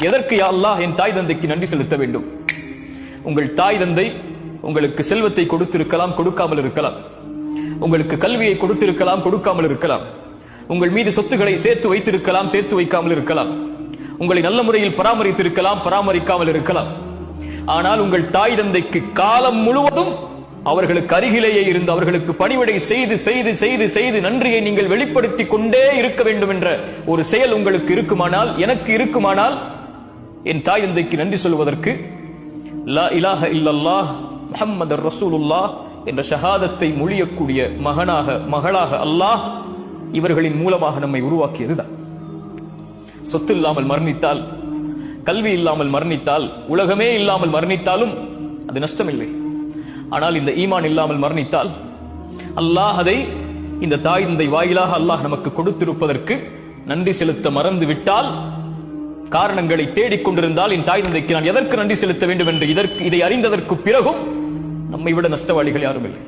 எதற்கு யா அல்லாஹ் என் தாய் தந்தைக்கு நன்றி செலுத்த வேண்டும்? உங்கள் தாய் தந்தை உங்களுக்கு செல்வத்தை கொடுத்திருக்கலாம், கொடுக்காமல் இருக்கலாம். உங்களுக்கு கல்வியை கொடுத்திருக்கலாம், கொடுக்காமல் இருக்கலாம். உங்கள் மீது சொத்துக்களை சேர்த்து வைத்திருக்கலாம், சேர்த்து வைக்காமல் இருக்கலாம். உங்களை நல்ல முறையில் பராமரித்திருக்கலாம், பராமரிக்காமல் இருக்கலாம். ஆனால் உங்கள் தாய் தந்தைக்கு காலம் முழுவதும் அவர்களுக்கு அருகிலேயே இருந்து அவர்களுக்கு பணிவிடை செய்து செய்து செய்து செய்து நன்றியை நீங்கள் வெளிப்படுத்திக் கொண்டே இருக்க வேண்டும் என்ற ஒரு செயல் உங்களுக்கு இருக்குமானால், எனக்கு இருக்குமானால், என் தாய் தந்தைக்கு நன்றி சொல்வதற்கு லா இலாஹ இல்லல்லாஹ் முஹம்மதுர் ரசூலுல்லாஹ் என்ற ஷஹாதத்தை மொழியக்கூடிய மகளாக அல்லாஹ் இவர்களின் மூலமாக நம்மை உருவாக்கியதுதான். சொத்து இல்லாமல் மரணித்தால், கல்வி இல்லாமல் மரணித்தால், உலகமே இல்லாமல் மரணித்தாலும் அது நஷ்டமில்லை. ஆனால் இந்த ஈமான் இல்லாமல் மரணித்தால் அல்லாஹ் அதை இந்த தாய் தந்தை வாயிலாக அல்லாஹ் நமக்கு கொடுத்திருப்பதற்கு நன்றி செலுத்த மறந்து விட்டால், காரணங்களை தேடிக்கொண்டிருந்தால், என் தாய் தந்தைக்கு நான் எதற்கு நன்றி செலுத்த வேண்டும் என்று இதை அறிந்ததற்கு பிறகும் நம்மை விட நஷ்டவாளிகள் யாரும் இல்லை.